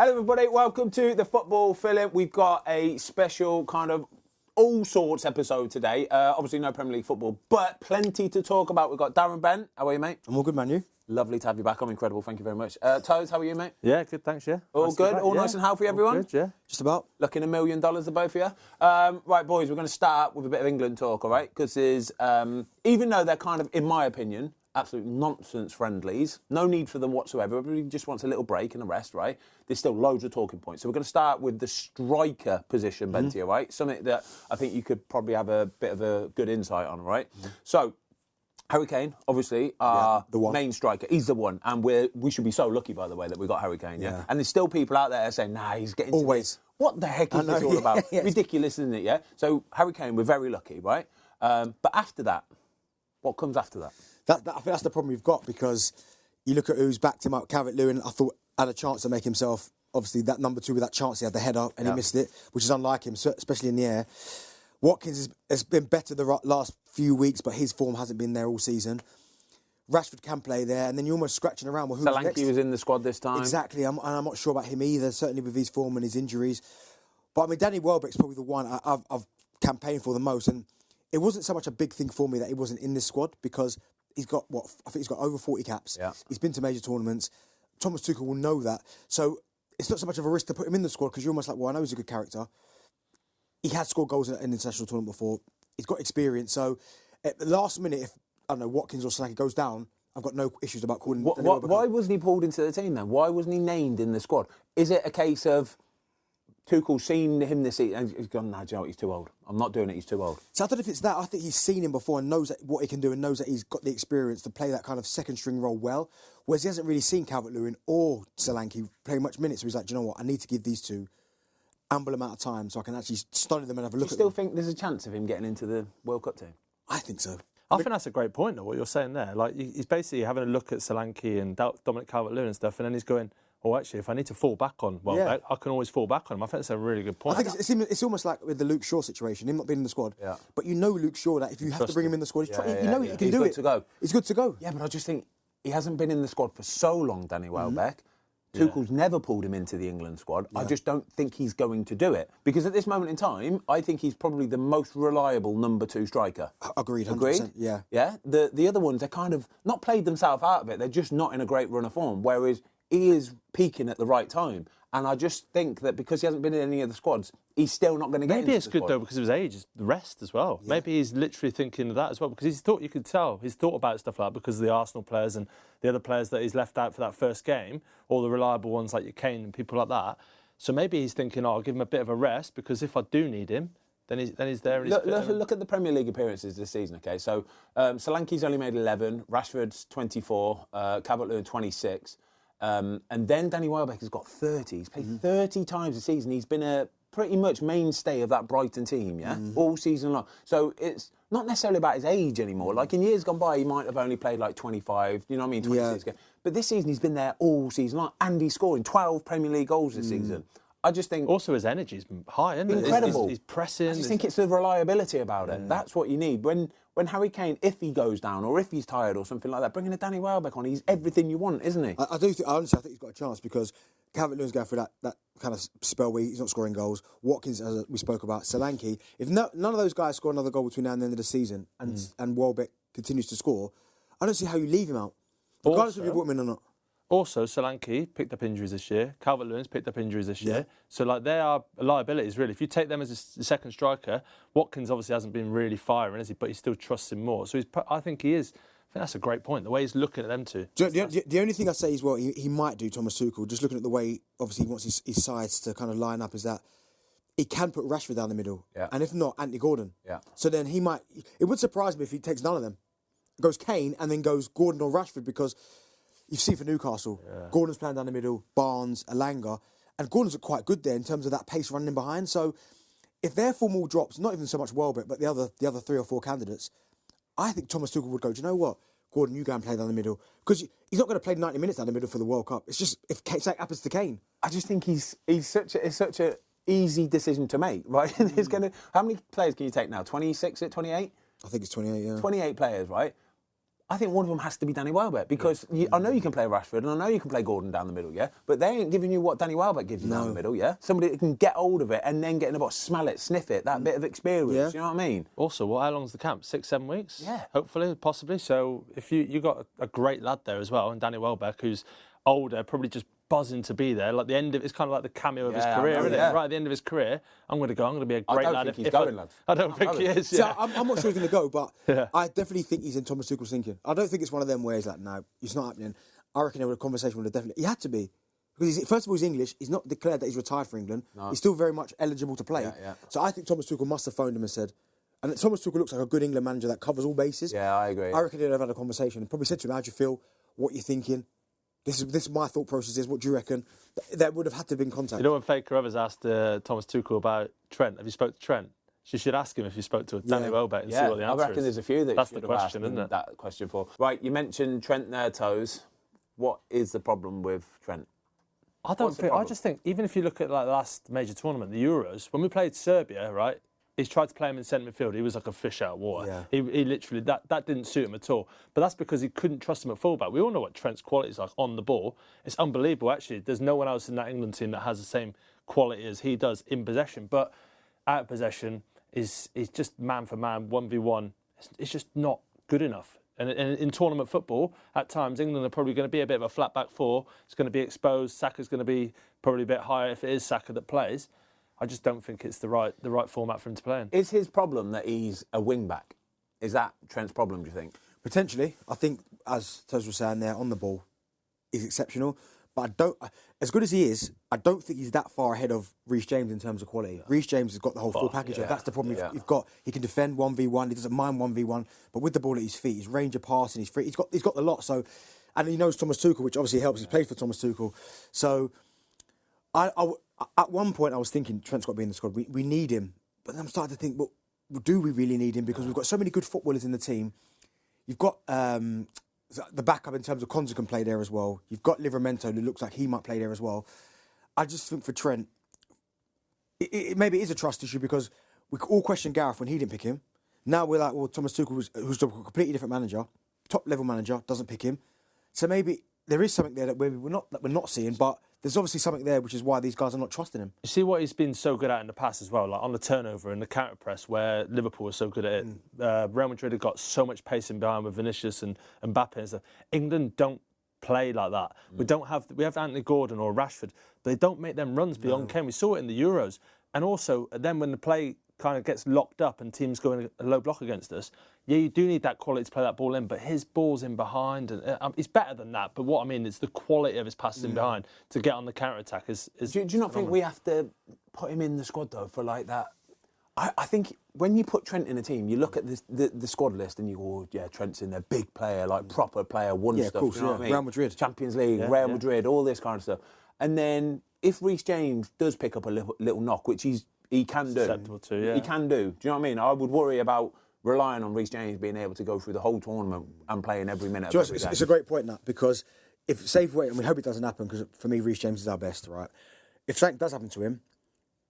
Hello everybody, welcome to the Football Fill-In. We've got a special kind of all sorts episode today. Obviously no Premier League football, but plenty to talk about. We've got Darren, Ben. How are you, mate? I'm all good, man. You? Lovely to have you back. I'm incredible. Thank you very much. Tozer, how are you, mate? Yeah, good, thanks, yeah. All nice good? All nice and healthy, everyone? All good, yeah. Just about. Looking $1 million, the both of you. Right, boys, we're going to start with a bit of England talk, all right? Because there's, even though they're kind of, in my opinion, absolute nonsense friendlies, no need for them whatsoever. Everybody just wants a little break and a rest, right? There's still loads of talking points. So we're going to start with the striker position, Benty, all right? Something that I think you could probably have a bit of a good insight on, all right? So, Harry Kane, obviously, our main striker. He's the one. And we should be so lucky, by the way, that we got Harry Kane, yeah? And there's still people out there saying, nah, he's getting always. What the heck is this all about? Ridiculous, isn't it, yeah? So, Harry Kane, we're very lucky, right? But after that, what comes after that? I think that's the problem we've got, because you look at who's backed him up. Calvert-Lewin, I thought, had a chance to make himself, obviously, that number 2 with that chance. He had the header and he missed it, which is unlike him, especially in the air. Watkins has been better the last few weeks, but his form hasn't been there all season. Rashford can play there, and then you're almost scratching around. Well, who's next? Solanke was in the squad this time. Exactly, and I'm not sure about him either, certainly with his form and his injuries. But I mean, Danny Welbeck's probably the one I've campaigned for the most, and it wasn't so much a big thing for me that he wasn't in this squad, because he's got, I think he's got over 40 caps. Yeah. He's been to major tournaments. Thomas Tuchel will know that. So it's not so much of a risk to put him in the squad, because you're almost like, well, I know he's a good character. He has scored goals in an international tournament before. He's got experience. So at the last minute, if, I don't know, Watkins or Solanke goes down, I've got no issues about calling... Why wasn't he pulled into the team then? Why wasn't he named in the squad? Is it a case of Tuchel seen him this season and he's gone, no, do you know what, he's too old. I'm not doing it, he's too old. So I don't know if it's that. I think he's seen him before and knows what he can do and knows that he's got the experience to play that kind of second-string role well, whereas he hasn't really seen Calvert-Lewin or Solanke play much minutes. So he's like, do you know what, I need to give these two ample amount of time so I can actually study them and have a look at them. Do you still think there's a chance of him getting into the World Cup team? I think so. I think that's a great point, though, what you're saying there. Like, he's basically having a look at Solanke and Dominic Calvert-Lewin and stuff, and then he's going, oh, actually, if I need to fall back on Welbeck, I can always fall back on him. I think that's a really good point. I think it's almost like with the Luke Shaw situation, him not being in the squad. Yeah. But you know Luke Shaw, that if you have to bring him in the squad, you know he can do it. He's good to go. He's good to go. Yeah, but I just think he hasn't been in the squad for so long, Danny Welbeck. Tuchel's never pulled him into the England squad. I just don't think he's going to do it. Because at this moment in time, I think he's probably the most reliable number 2 striker. Agreed, 100%. Agreed? Yeah. Yeah? The other ones, they're kind of not played themselves out of it. They're just not in a great run of form. Whereas he is peaking at the right time. And I just think that because he hasn't been in any of the squads, he's still not going to get into the squad. Maybe it's good, though, because of his age, the rest as well. Yeah. Maybe he's literally thinking of that as well, because you could tell he's thought about stuff like that because of the Arsenal players and the other players that he's left out for that first game, all the reliable ones like your Kane and people like that. So maybe he's thinking, I'll give him a bit of a rest, because if I do need him, then he's there. And look at the Premier League appearances this season, OK? So Solanke's only made 11, Rashford's 24, Calvert-Lewin 26. And then Danny Welbeck has got 30. He's played 30 times a season. He's been a pretty much mainstay of that Brighton team, all season long. So it's not necessarily about his age anymore. Like in years gone by, he might have only played like 25, you know what I mean, 26 games. But this season, he's been there all season long. And he's scoring 12 Premier League goals this season. I just think... Also, his energy's high, isn't it? Incredible. He's pressing. I just think it's the reliability about it. That's what you need. When Harry Kane, if he goes down or if he's tired or something like that, bringing a Danny Welbeck on, he's everything you want, isn't he? Honestly, I think he's got a chance, because Calvert-Lewin's going through that kind of spell where he's not scoring goals. Watkins, as we spoke about, Solanke. If none of those guys score another goal between now and the end of the season, and Welbeck continues to score, I don't see how you leave him out, regardless of if you put him in or not. Also, Solanke picked up injuries this year. Calvert-Lewin's picked up injuries this year. So, like, they are liabilities, really. If you take them as a second striker, Watkins obviously hasn't been really firing, has he? But he still trusts him more. So, I think he is. I think that's a great point, the way he's looking at them two. The only thing I say is, well, he might do, Thomas Tuchel, just looking at the way, obviously, he wants his sides to kind of line up, is that he can put Rashford down the middle. Yeah. And if not, Anthony Gordon. Yeah. So then he might... It would surprise me if he takes none of them. Goes Kane and then goes Gordon or Rashford, because... You've seen for Newcastle, Gordon's playing down the middle, Barnes, Elanga, and Gordon's quite good there in terms of that pace running behind. So if their form all drops, not even so much Welbeck, but the other 3 or 4 candidates, I think Thomas Tuchel would go, do you know what, Gordon, you go and play down the middle. Because he's not going to play 90 minutes down the middle for the World Cup. It's just, if something happens to Kane. I just think it's such a easy decision to make, right? How many players can you take now? 26 at 28? I think it's 28, yeah. 28 players, right? I think one of them has to be Danny Welbeck because I know you can play Rashford and I know you can play Gordon down the middle, yeah? But they ain't giving you what Danny Welbeck gives you down the middle, yeah? Somebody that can get hold of it and then get in the box, smell it, sniff it, that bit of experience, you know what I mean? Also, how long's the camp? 6-7 weeks? Yeah. Hopefully, possibly. So if you got a great lad there as well, and Danny Welbeck, who's older, probably just buzzing to be there. Like the end of it's kind of like the cameo of his career, isn't it? Right at the end of his career, I'm going to be a great lad. I don't think he's going, lads. I don't think he is. So I'm not sure he's going to go, but I definitely think he's in Thomas Tuchel's thinking. I don't think it's one of them where he's like, no, it's not happening. I reckon there was a conversation with him definitely. He had to be. Because first of all, he's English. He's not declared that he's retired for England. No. He's still very much eligible to play. So I think Thomas Tuchel must have phoned him and said, and Thomas Tuchel looks like a good England manager that covers all bases. Yeah, I agree. I reckon they'd have had a conversation and probably said to him, how do you feel? What you're thinking? This is my thought process is. What do you reckon? That would have had to have been contact. You know when Faker Evans asked Thomas Tuchel about Trent, have you spoke to Trent? You should ask him if you spoke to Danny Welbeck and see what the answer is. I reckon there's a few that that's you should the have question, asked isn't it? That question for. Right, you mentioned Trent there, Toes. What is the problem with Trent? I just think even if you look at like the last major tournament, the Euros, when we played Serbia, right? He's tried to play him in centre midfield. He was like a fish out of water. Yeah. He literally, that didn't suit him at all. But that's because he couldn't trust him at fullback. We all know what Trent's quality is like on the ball. It's unbelievable, actually. There's no one else in that England team that has the same quality as he does in possession. But out of possession, is just man for man, 1v1. It's just not good enough. And in tournament football, at times, England are probably going to be a bit of a flat back four. It's going to be exposed. Saka's going to be probably a bit higher if it is Saka that plays. I just don't think it's the right format for him to play in. Is his problem that he's a wing back? Is that Trent's problem, do you think? Potentially. I think, as Tozer was saying there, on the ball, he's exceptional. But as good as he is, I don't think he's that far ahead of Reece James in terms of quality. Reece James has got the whole full package. That's the problem. You've got, he can defend 1v1, he doesn't mind 1v1, but with the ball at his feet, his range of passing, he's free. He's got the lot. So, and he knows Thomas Tuchel, which obviously helps. He's played for Thomas Tuchel. So, at one point, I was thinking Trent's got to be in the squad. We need him, but then I'm starting to think, well, do we really need him? Because we've got so many good footballers in the team. You've got the backup in terms of Konza can play there as well. You've got Livramento, who looks like he might play there as well. I just think for Trent, maybe it is a trust issue because we all questioned Gareth when he didn't pick him. Now we're like, well, Thomas Tuchel, who's a completely different manager, top-level manager, doesn't pick him. So maybe there is something there that we're not seeing, but there's obviously something there, which is why these guys are not trusting him. You see what he's been so good at in the past as well, like on the turnover and the counter press, where Liverpool was so good at it. Real Madrid have got so much pace in behind with Vinicius and Mbappe and stuff. England don't play like that. We have Anthony Gordon or Rashford, but they don't make them runs beyond Kane. We saw it in the Euros, and also then when the play kind of gets locked up and teams go in a low block against us, you do need that quality to play that ball in, but his ball's in behind, and he's better than that, but what I mean is the quality of his passes in behind to get on the counter-attack is do you not think we have to put him in the squad, though, for like that? I think when you put Trent in a team, you look at the squad list and you go, Trent's in there, big player, like proper player, won stuff, course, you know what I mean? Real Madrid. Champions League, Real Madrid, all this kind of stuff. And then if Reece James does pick up a little knock, which he can do. Susceptible to, He can do. Do you know what I mean? I would worry about relying on Reece James being able to go through the whole tournament and playing every minute of every game. It's a great point, Nat, because if and we hope it doesn't happen, because for me, Reece James is our best, right? If something does happen to him,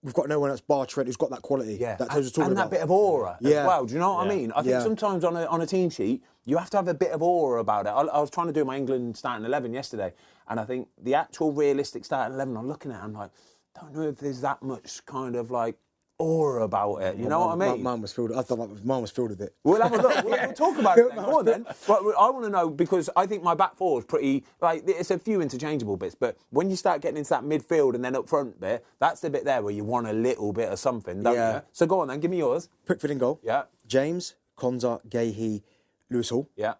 we've got no one else bar Trent who's got that quality. Yeah, that Tozer's talking and about. that bit of aura as well. Do you know what I mean? I think Yeah. sometimes on a team sheet, you have to have a bit of aura about it. I was trying to do my England starting 11 yesterday, and I think the actual realistic starting 11, I'm looking at it, I'm like, don't know if there's that much kind of like aura about it. You know what I mean? Mine was filled. I thought mine was filled with it. We'll have a look. We'll talk about it then. Go on then. But I want to know, because I think my back four is pretty, like, it's a few interchangeable bits, but when you start getting into that midfield and then up front bit, that's the bit there where you want a little bit of something, don't you? So go on then, give me yours. Pickford in goal. Yeah. James, Konza, Gahey, Lewis Hall. Yeah.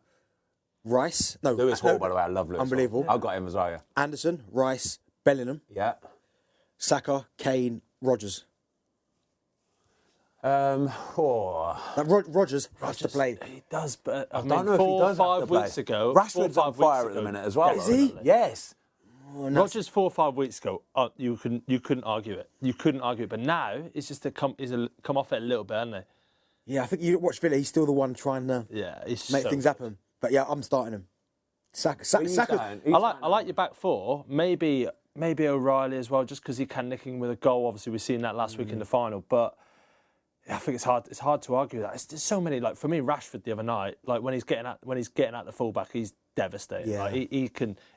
Rice. Lewis Hall, by the way, I love Lewis Unbelievable. Hall. I've got him as well, yeah. Anderson, Rice, Bellingham. Yeah. Saka, Kane, Rodgers. Rogers has to play. He does, but I don't know if he does 5 weeks ago. Rashford's on fire at the minute as well. Is he? Yes. Rodgers 4 or 5 weeks ago, you couldn't argue it. You couldn't argue it. But now it's just come off it a little bit, hasn't he? Yeah, I think you watch Villa. He's still the one trying to make things happen. But yeah, I'm starting him. Saka. I like your back four. Maybe O'Reilly as well, just because he can nick him with a goal. Obviously, we've seen that last week in the final. But I think it's hard. It's hard to argue that. There's so many. Like for me, Rashford the other night, like when he's getting at the fullback, he's devastating. Yeah. Like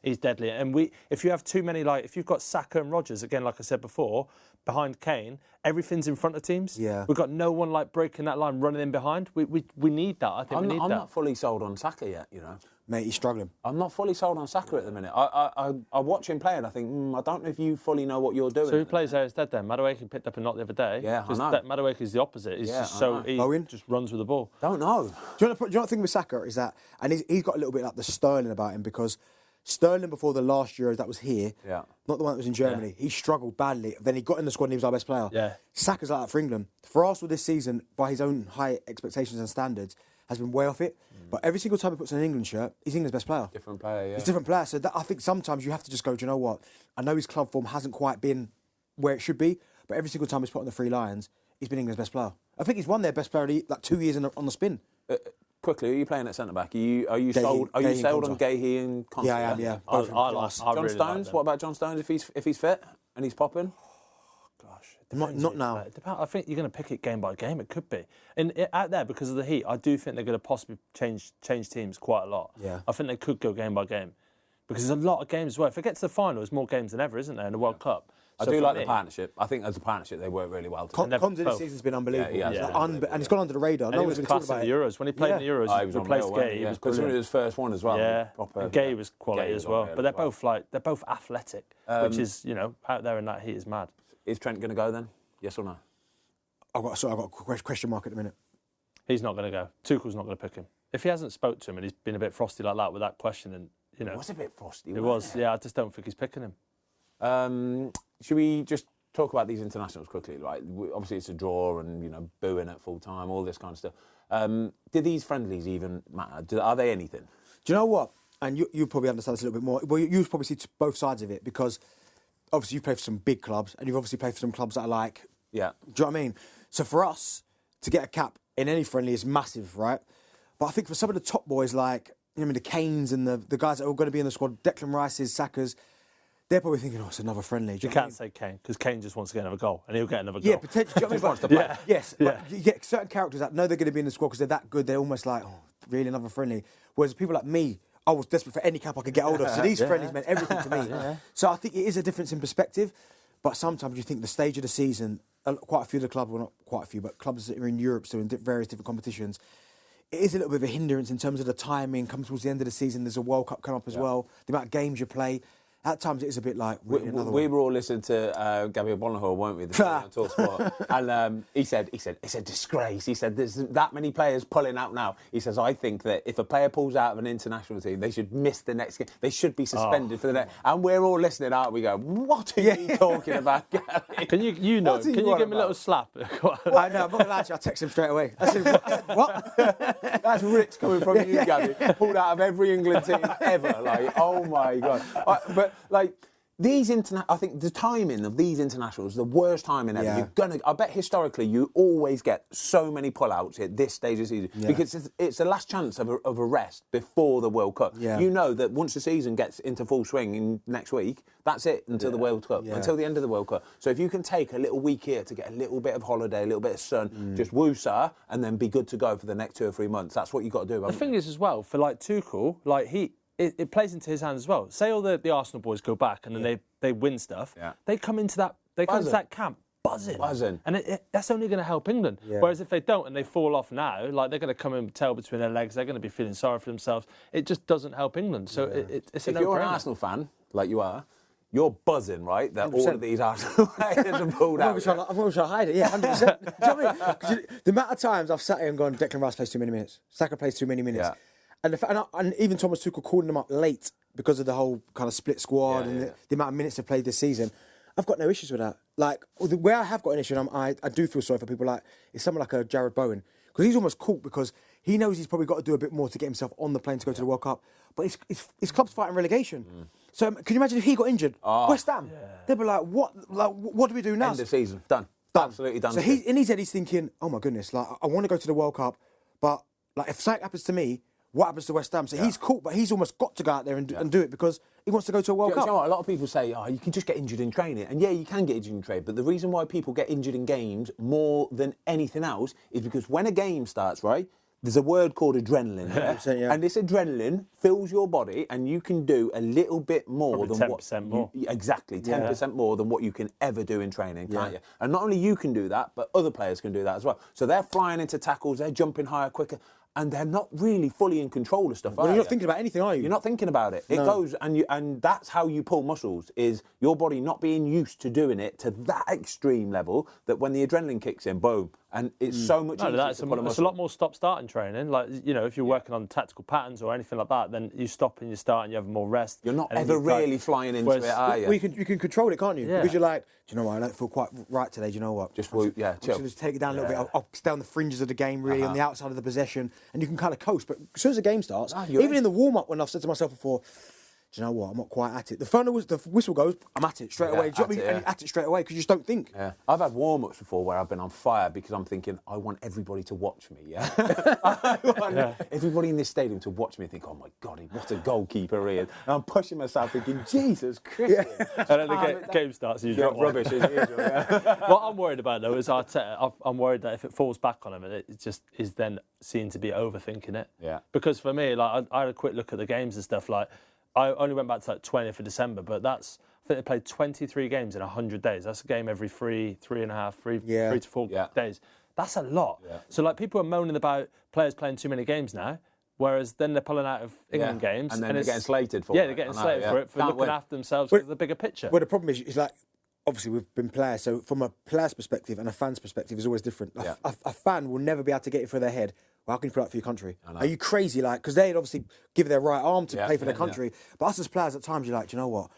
he's deadly. And if you have too many, like if you've got Saka and Rodgers again, like I said before, behind Kane, everything's in front of teams. Yeah. We've got no one like breaking that line, running in behind. We need that. I think we need that. I'm not fully sold on Saka yet, you know. Mate, he's struggling. I'm not fully sold on Saka at the minute. I watch him play and I think, I don't know if you fully know what you're doing. So who plays there instead then? Madueke picked up a knock the other day. Yeah, I know. Madueke is the opposite. He's just he Owen? just runs with the ball. Don't know. Do you know what the thing with Saka is that, and he's got a little bit like the Sterling about him, because Sterling before the last Euro that was here, not the one that was in Germany, he struggled badly. Then he got in the squad and he was our best player. Yeah. Saka's like that for England. For Arsenal this season, by his own high expectations and standards, has been way off it. But every single time he puts on an England shirt, he's England's best player. Different player, yeah. He's a different player. So I think sometimes you have to just go, do you know what? I know his club form hasn't quite been where it should be, but every single time he's put on the three lions, he's been England's best player. I think he's won their best player like 2 years on the spin. Quickly, are you playing at centre back? Are you sold on Gahey and Conte? Yeah, I am. Yeah, I really John Stones. like What about John Stones if he's fit and he's popping? Not now. I think you're going to pick it game by game. It could be. And out there, because of the heat, I do think they're going to possibly change teams quite a lot. Yeah. I think they could go game by game. Because there's a lot of games as well. If it gets to the final, there's more games than ever, isn't there, in the World Cup? I do like the partnership. I think as a partnership, they work really well together. Conte this season's been unbelievable. And he's gone under the radar. No one's been talking about the Euros. When he played in the Euros, he replaced Gay. He was brilliant. His first one as well. Yeah, and Gay was quality as well. But they're both athletic, which is, out there in that heat is mad. Is Trent going to go then? Yes or no? I've got a question mark at the minute. He's not going to go. Tuchel's not going to pick him. If he hasn't spoke to him and he's been a bit frosty like that with that question, and it was a bit frosty. It was. Yeah, I just don't think he's picking him. Should we just talk about these internationals quickly? Right, obviously it's a draw, and booing at full time, all this kind of stuff. Did these friendlies even matter? Are they anything? Do you know what? And you probably understand this a little bit more. Well, you probably see both sides of it, because obviously you've played for some big clubs and you've obviously played for some clubs that are like... Yeah. Do you know what I mean? So for us, to get a cap in any friendly is massive, right? But I think for some of the top boys like, the Kanes and the guys that are going to be in the squad, Declan Rice's, Saka's, they're probably thinking, it's another friendly. You can't say Kane, because Kane just wants to get another goal, and he'll get another goal. Yeah, potentially. Do you know what I mean? Yes, but you get certain characters that know they're going to be in the squad because they're that good, they're almost like, really another friendly. Whereas people like me, I was desperate for any cap I could get hold of. So these friendlies meant everything to me. So I think it is a difference in perspective. But sometimes you think the stage of the season, quite a few of the clubs, well, not quite a few, but clubs that are in Europe still in various different competitions, it is a little bit of a hindrance in terms of the timing. Coming towards the end of the season, there's a World Cup coming up as well. The amount of games you play. At times, it is a bit like we were all listening to Gabriel Bonahor, weren't we? On TalkSport, and he said, it's a disgrace. He said, there's that many players pulling out now. He says, I think that if a player pulls out of an international team, they should miss the next game. They should be suspended for the next. And we're all listening out. We go, what are you talking about, Gary? Can you give him a little slap? I know. I'm not going to lie to you. I text him straight away. I said, what? That's rich coming from you, Gary. Pulled out of every England team ever. Like, oh my God. But like these I think the timing of these internationals, the worst timing ever. Yeah. I bet historically you always get so many pullouts at this stage of the season because it's the last chance of a rest before the World Cup. Yeah. You know that once the season gets into full swing in next week, that's it until the World Cup, until the end of the World Cup. So if you can take a little week here to get a little bit of holiday, a little bit of sun, just woo-sah, and then be good to go for the next 2 or 3 months, that's what you've got to do. The thing is as well, for like Tuchel, like it plays into his hands as well. Say all the Arsenal boys go back and then they win stuff. Yeah. They come into that camp buzzing. And that's only going to help England. Yeah. Whereas if they don't and they fall off now, like they're going to come in with tail between their legs. They're going to be feeling sorry for themselves. It just doesn't help England. So it's a no-brainer. If you're an Arsenal fan, like you are, you're buzzing, right? That 100%. All of these Arsenal players have pulled out. I'm always trying to hide it, 100%. Do you know what I mean? The amount of times I've sat here and gone, Declan Rice plays too many minutes. Saka plays too many minutes. Yeah. And even Thomas Tuchel calling them up late because of the whole kind of split squad and the amount of minutes they've played this season. I've got no issues with that. Like, where I have got an issue, and I do feel sorry for people like, it's someone like a Jared Bowen, because he's almost caught because he knows he's probably got to do a bit more to get himself on the plane to go to the World Cup. But his club's fighting relegation. So can you imagine if he got injured? West Ham, they'd be like, what do we do now? End of season, done. Absolutely done. So in his head, he's thinking, oh my goodness, like I want to go to the World Cup, but like if something happens to me, what happens to West Ham? So he's cool, but he's almost got to go out there and do it because he wants to go to a World Cup. You know what? A lot of people say, you can just get injured in training. And yeah, you can get injured in training. But the reason why people get injured in games more than anything else is because when a game starts, right, there's a word called adrenaline. Yeah? And this adrenaline fills your body and you can do a little bit more Probably than 10% more. Exactly, 10% more than what you can ever do in training, can't you? And not only you can do that, but other players can do that as well. So they're flying into tackles, they're jumping higher, quicker. And they're not really fully in control of stuff. Well, you're not thinking about anything, are you? You're not thinking about it. It goes, and that's how you pull muscles, is your body not being used to doing it to that extreme level that when the adrenaline kicks in, boom. And it's so much easier to pull a muscle. It's a lot more stop-start in training. Like, you know, if you're working on tactical patterns or anything like that, then you stop and you start and you have more rest. You're not ever really flying into it, are you? Well, you can control it, can't you? Yeah. Because you're like, do you know what, I don't feel quite right today, do you know what? Chill. Just take it down a little bit. I'll stay on the fringes of the game, really, on the outside of the possession, and you can kind of coast. But as soon as the game starts, even in the warm-up, when I've said to myself before, do you know what? I'm not quite at it. The whistle goes, I'm at it straight away. Do you know what I mean? And you're at it straight away because you just don't think. Yeah. I've had warm-ups before where I've been on fire because I'm thinking, I want everybody to watch me, yeah? I want everybody in this stadium to watch me and think, oh my God, what a goalkeeper he is. And I'm pushing myself thinking, Jesus Christ. And then the game starts and you drop rubbish as usual. What I'm worried about, though, is Arteta. I'm worried that if it falls back on him, it just is then seen to be overthinking it. Yeah. Because for me, like I had a quick look at the games and stuff, like, I only went back to like 20th of December, but I think they played 23 games in 100 days. That's a game every three to four days. That's a lot. Yeah. So like people are moaning about players playing too many games now, whereas then they're pulling out of England games. And then they're getting slated for it. Yeah, they're getting slated for it, for looking after themselves with the bigger picture. Well, the problem is like, obviously we've been players, so from a player's perspective and a fan's perspective is always different. A fan will never be able to get it through their head. Well, how can you put up for your country? Are you crazy? Like, because they'd obviously give their right arm to play for their country. But us as players, at times, you're like, do you know what?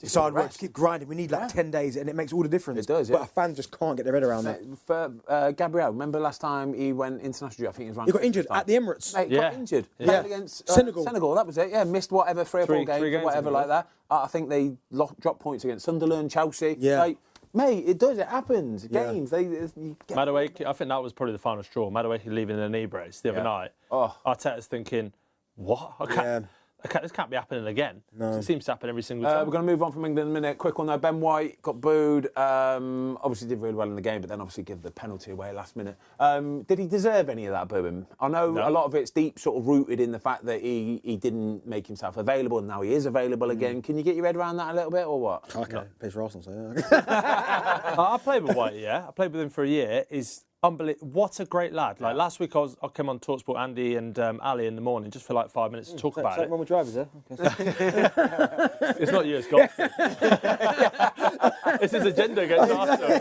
It's hard work to keep grinding. We need like 10 days, and it makes all the difference. It does, But a fan just can't get their head around that. For Gabriel, remember last time he went international? I think he was around. He got injured at the Emirates. Mate, got injured. Yeah. Against Senegal. Senegal, that was it. Yeah, missed whatever, three or four games or whatever like that. I think they dropped points against Sunderland, Chelsea. Yeah. Like, mate, it happens. Games. Madueke, I think that was probably the final straw. Madueke leaving in a knee brace the other night. Arteta's thinking, what? This can't be happening again. No. It seems to happen every single time. We're going to move on from England in a minute. Quick one though. Ben White got booed. Obviously did really well in the game, but then obviously give the penalty away last minute. Did he deserve any of that booing? I know a lot of it's deep, sort of rooted in the fact that he didn't make himself available, and now he is available again. Can you get your head around that a little bit, or what? Okay, plays for Arsenal, so yeah. I played with White, I played with him for a year. He's unbelievable. What a great lad. Like last week I came on TalkSport, Andy and Ali in the morning just for like 5 minutes to talk about it. Wrong with drivers, yeah? It's not you, it's golf. It's his agenda against Arsenal.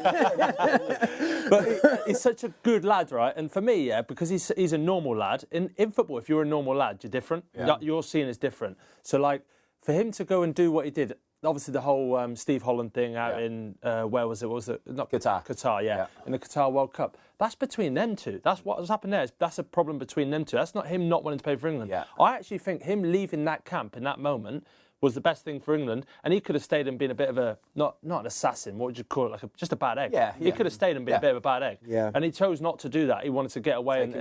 But he's such a good lad, right? And for me, because he's a normal lad. In football, if you're a normal lad, you're different. Yeah. You're seen as different. So like, for him to go and do what he did, obviously the whole Steve Holland thing out in, where was it? What was it? Not Qatar. Qatar, yeah. In the Qatar World Cup. That's between them two. That's what has happened there. That's a problem between them two. That's not him not wanting to play for England. Yeah. I actually think him leaving that camp in that moment was the best thing for England, and he could have stayed and been a bit of a, not an assassin, what would you call it, like just a bad egg. Yeah. He could have stayed and been a bit of a bad egg. Yeah. And he chose not to do that. He wanted to get away took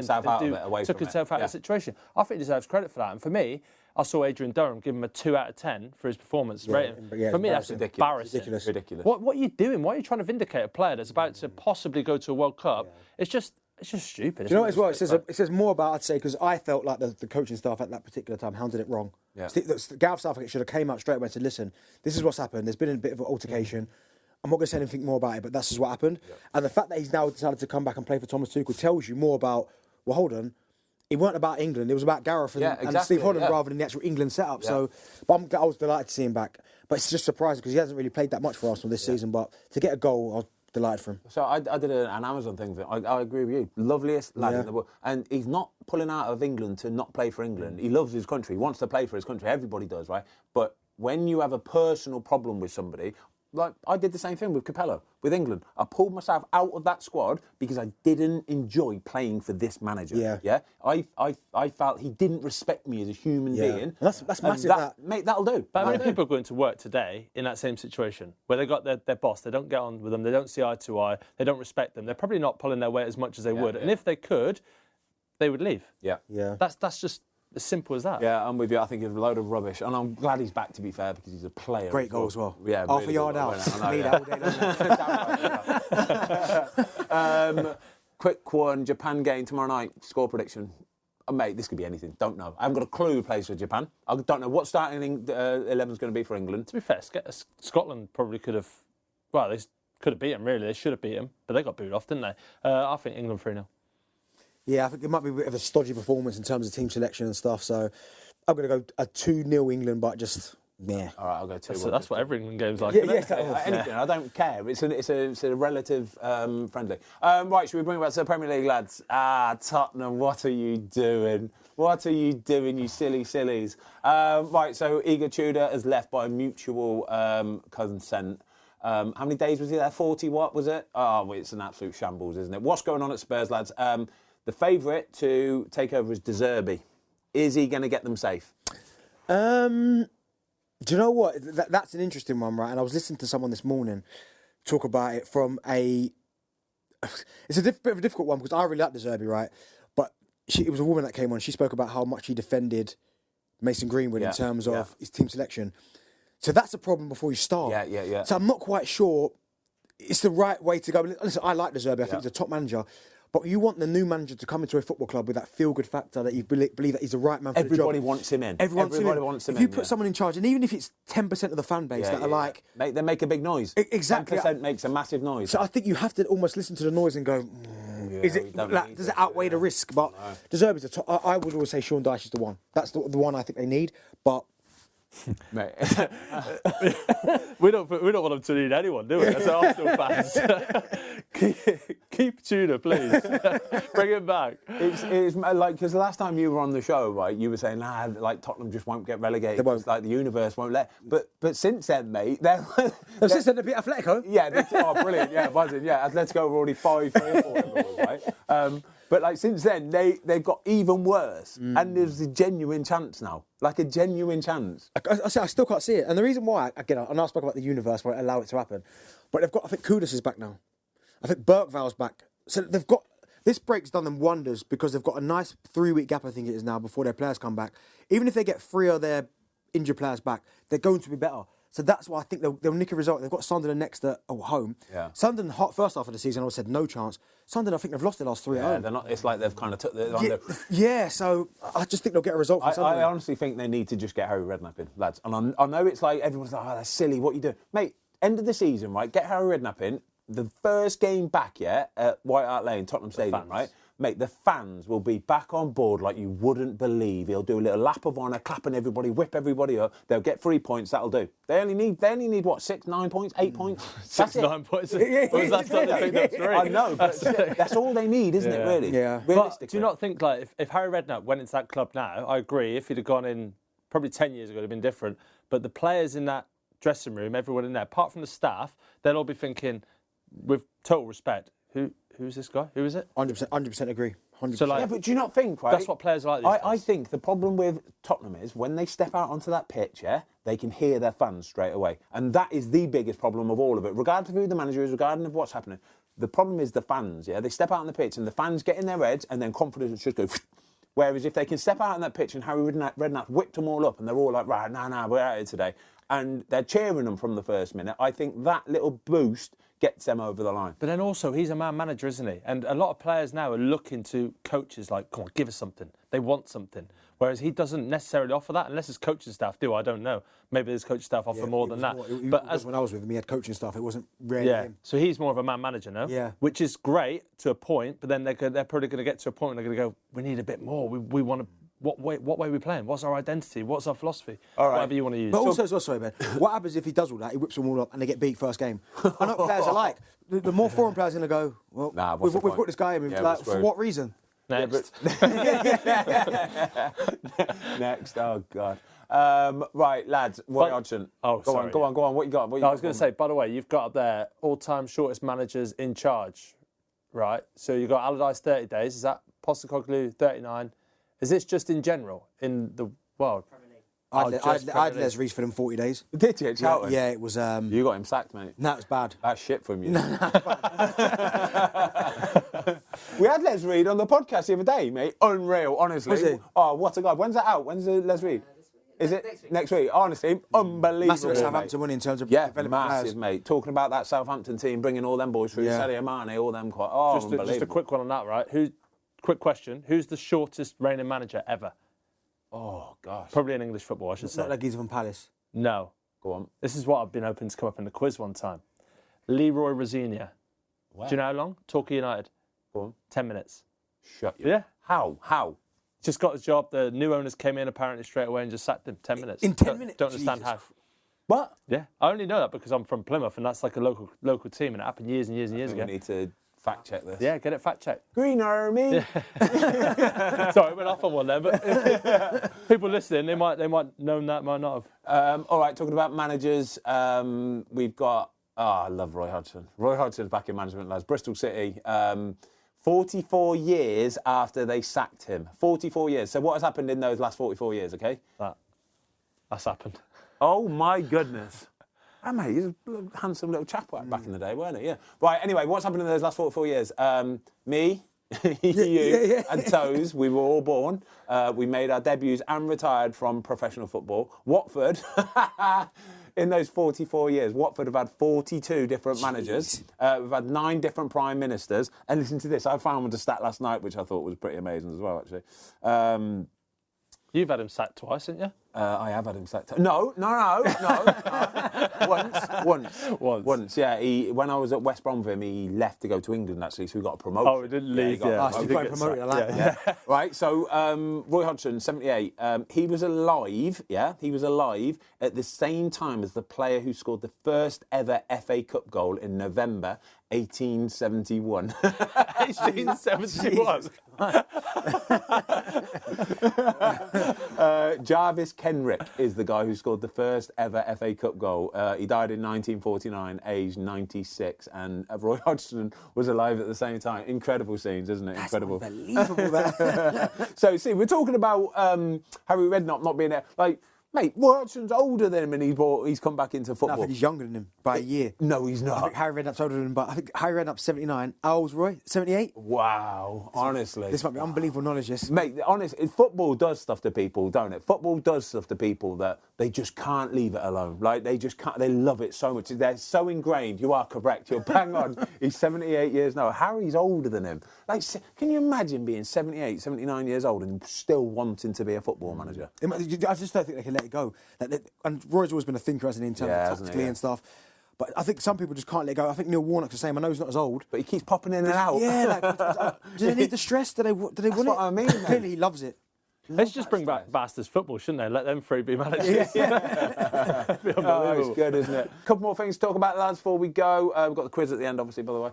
himself out of the situation. I think he deserves credit for that. And for me, I saw Adrian Durham give him a 2 out of 10 for his performance rating. Yeah, for me, that's embarrassing. Ridiculous. What are you doing? Why are you trying to vindicate a player that's about to possibly go to a World Cup? Yeah. It's just stupid. Do you know what as well? It says more about, I'd say, because I felt like the coaching staff at that particular time hounded it wrong. Yeah. Gareth Southgate should have came out straight away and said, listen, this is what's happened. There's been a bit of an altercation. I'm not going to say anything more about it, but that's just what happened. Yeah. And the fact that he's now decided to come back and play for Thomas Tuchel tells you more about, well, hold on, it weren't about England. It was about Gareth and Steve Holland rather than the actual England setup. Yeah. So, but I was delighted to see him back. But it's just surprising because he hasn't really played that much for Arsenal this season. But to get a goal, I was delighted for him. So I did an Amazon thing for him. I agree with you. Loveliest lad in the world. And he's not pulling out of England to not play for England. He loves his country. He wants to play for his country. Everybody does, right? But when you have a personal problem with somebody, like I did the same thing with Capello, with England. I pulled myself out of that squad because I didn't enjoy playing for this manager. Yeah. I felt he didn't respect me as a human being. That's massive. Mate, that'll do. But how many people are going to work today in that same situation where they got their boss, they don't get on with them, they don't see eye to eye, they don't respect them. They're probably not pulling their weight as much as they would. And if they could, they would leave. Yeah. That's just As simple as that. Yeah, I'm with you. I think it's a load of rubbish. And I'm glad he's back, to be fair, because he's a player. Great goal as well. Yeah, half really a yard good. out. I Need know, that all day long. Quick one, Japan game tomorrow night. Score prediction. Mate, this could be anything. Don't know. I haven't got a clue who plays for Japan. I don't know what starting 11's going to be for England. To be fair, Scotland probably could have... Well, they could have beat them, really. They should have beat them, but they got booed off, didn't they? I think England 3-0. Yeah, I think it might be a bit of a stodgy performance in terms of team selection and stuff. So I'm going to go a 2-0 England, but just yeah. All right, I'll go 2-1. That's what every England game's like. Anything. I don't care. It's a relative friendly. Right, should we bring it back to the Premier League, lads? Tottenham, what are you doing? What are you doing, you silly sillies? Right, so Igor Tudor has left by mutual consent. How many days was he there? 40, what was it? Oh, it's an absolute shambles, isn't it? What's going on at Spurs, lads? The favourite to take over is Zerbi. Is he going to get them safe? Do you know what? That's an interesting one, right? And I was listening to someone this morning talk about it from a... It's a bit of a difficult one because I really like Zerbi, right? But it was a woman that came on. She spoke about how much he defended Mason Greenwood in terms of his team selection. So that's a problem before you start. Yeah. So I'm not quite sure it's the right way to go. Listen, I like Zerbi. I think he's a top manager. But you want the new manager to come into a football club with that feel-good factor that you believe that he's the right man for the job. Everybody wants him in. Everybody wants him in. If you put someone in charge, and even if it's 10% of the fan base that are like... They make a big noise. Exactly. 10% makes a massive noise. So I think you have to almost listen to the noise and go, does it outweigh the risk? But De Zerbi's a top... I would always say Sean Dyche is the one. That's the one I think they need, but... Mate. we don't want them to need anyone, do we? As Arsenal fans. keep Tudor, please. Bring him back. It's like, because the last time you were on the show, right, you were saying, like Tottenham just won't get relegated. They won't. Like the universe won't let. But since then, mate, since then they beat Atletico. Yeah, brilliant. Yeah, buzzing. Yeah, Atletico were already 5-3 or 4 goals, right? But like since then, they've got even worse, and there's a genuine chance now, like a genuine chance. I still can't see it, and the reason why, again, I know I spoke about the universe where it allow it to happen, but they've got. I think Kudus is back now. I think Bergval's back, so they've got. This break's done them wonders because they've got a nice 3-week gap, I think it is now, before their players come back. Even if they get 3 of their injured players back, they're going to be better. So that's why I think they'll nick a result. They've got Sunderland next at home. Yeah. Sunderland, first half of the season, I would have said no chance. Sunderland, I think they've lost their last 3 at home. They're not. It's like they've kind of took the. Yeah, so I just think they'll get a result from Sunderland. I honestly think they need to just get Harry Redknapp in, lads. And I know it's like everyone's like, that's silly. What are you doing, mate? End of the season, right? Get Harry Redknapp in. The first game back, at White Hart Lane, Tottenham Stadium, right? Mate, the fans will be back on board like you wouldn't believe. He'll do a little lap of honour, clapping everybody, whip everybody up. They'll get 3 points. That'll do. They only need what, 6, 9 points, 8 points. 6, 9 points. Was that something they picked up 3? I know, but that's all they need, isn't it? Really? Yeah. But do you not think like if Harry Redknapp went into that club now? I agree. If he'd have gone in probably 10 years ago, it'd have been different. But the players in that dressing room, everyone in there, apart from the staff, they'll all be thinking, with total respect, who's this guy? Who is it? 100% agree. 100%. So like, yeah, but do you not think, right? That's what players are like. I think the problem with Tottenham is when they step out onto that pitch, they can hear their fans straight away. And that is the biggest problem of all of it, regardless of who the manager is, regardless of what's happening. The problem is the fans, They step out on the pitch and the fans get in their heads and then confidence just go... Whereas if they can step out on that pitch and Harry Redknapp whipped them all up and they're all like, right, we're out here today, and they're cheering them from the first minute, I think that little boost gets them over the line. But then also, he's a man manager, isn't he? And a lot of players now are looking to coaches like, come on, give us something. They want something. Whereas he doesn't necessarily offer that, unless his coaching staff do. I don't know. Maybe his coaching staff offer more than that. But when I was with him, he had coaching staff. It wasn't really him. So he's more of a man manager now. Yeah. Which is great to a point, but then they're probably going to get to a point where they're going to go, we need a bit more. We want to... What way are we playing? What's our identity? What's our philosophy? All right. Whatever you want to use. But also, sorry, Ben, what happens if he does all that, he whips them all up and they get beat first game? I know what players are like. The more foreign players are going to go, well, we've got this guy in, for what reason? Next. Next, oh God. Right, lads, Roy Hodgson. Go on. What you got? I was going to say, by the way, you've got up there all-time shortest managers in charge, right? So you've got Allardyce 30 days. Is that Postecoglou 39? Is this just in general in the world? I had Les Rees for them 40 days. Did you? Yeah, it was... you got him sacked, mate. No, it was bad. That's shit from you. We had Les Reed on the podcast the other day, mate. Unreal, honestly. Was he? Oh, what a guy. When's that out? When's the Les Reed? Is it next week? Honestly, unbelievable. Massive Southampton winning in terms of development massive, players. mate. Talking about that Southampton team, bringing all them boys through, Sadio Mane, all them quite. Oh, unbelievable. Just a quick one on that, right? Quick question: who's the shortest reigning manager ever? Oh gosh. Probably in English football, I should say. Not like he's from Palace. No. Go on. This is what I've been hoping to come up in the quiz one time. Leroy Rosinia. Wow. Do you know how long? Torquay United. Go on. 10 minutes. Shut you. Yeah. How? Just got his job. The new owners came in apparently straight away and just sacked him. 10 minutes. In 10 minutes? Don't understand Jesus. how. What? Yeah. I only know that because I'm from Plymouth and that's like a local team and it happened years and years and years ago. We need to fact check this. Yeah, get it fact checked. Green Army. Sorry, went off on one there, but people listening, they might know that, might not have. All right, talking about managers, we've got. Oh, I love Roy Hodgson. Roy Hodgson's back in management, lads. Bristol City. 44 years after they sacked him. 44 years. So what has happened in those last 44 years, okay? That's happened. Oh, my goodness. Oh, mate, he's a handsome little chap back in the day, weren't he? Yeah. Right, anyway, what's happened in those last 44 years? Me, you, and Tozer, we were all born. We made our debuts and retired from professional football. Watford, in those 44 years, Watford have had 42 different managers. We've had 9 different prime ministers. And listen to this, I found a stat last night, which I thought was pretty amazing as well, actually. You've had him sacked twice, haven't you? I have had him sacked. No. Once. Yeah. When I was at West Brom with him, he left to go to England actually, so he got a promotion. Oh, he didn't leave. So he got promoted. I like that. Yeah. Right. So Roy Hodgson, 78. He was alive. Yeah, he was alive at the same time as the player who scored the first ever FA Cup goal in November 1871. 1871. Jarvis Kenrick is the guy who scored the first ever FA Cup goal. He died in 1949, aged 96, and Roy Hodgson was alive at the same time. Incredible scenes, isn't it? That's Incredible. unbelievable, that. So, see, we're talking about Harry Redknapp not being there. Like, mate, Roy Hodgson's older than him and he's come back into football. No, I think he's younger than him by a year. No, he's I not. think Harry Redknapp's older than him, but I think Harry Redknapp's 79. How old's Roy? 78? Wow, honestly. This might be unbelievable knowledge, this. Mate, honestly, football does stuff to people, don't it? Football does stuff to people that they just can't leave it alone. Like, they just can't, they love it so much. They're so ingrained. You are correct. You're bang on. He's 78 years now. Harry's older than him. Like, can you imagine being 78, 79 years old and still wanting to be a football manager? I just don't think they can let it go. And Roy's always been a thinker, hasn't he, in terms of tactically and stuff. But I think some people just can't let go. I think Neil Warnock's the same. I know he's not as old, but he keeps popping in and out. Yeah, do they need the stress? Do they want it? That's what I mean, mate. Clearly, he loves it. Let's just bring back Bastards football, shouldn't they? Let them three be managers. Oh, it's good, isn't it? A couple more things to talk about, lads, before we go. We've got the quiz at the end, obviously, by the way.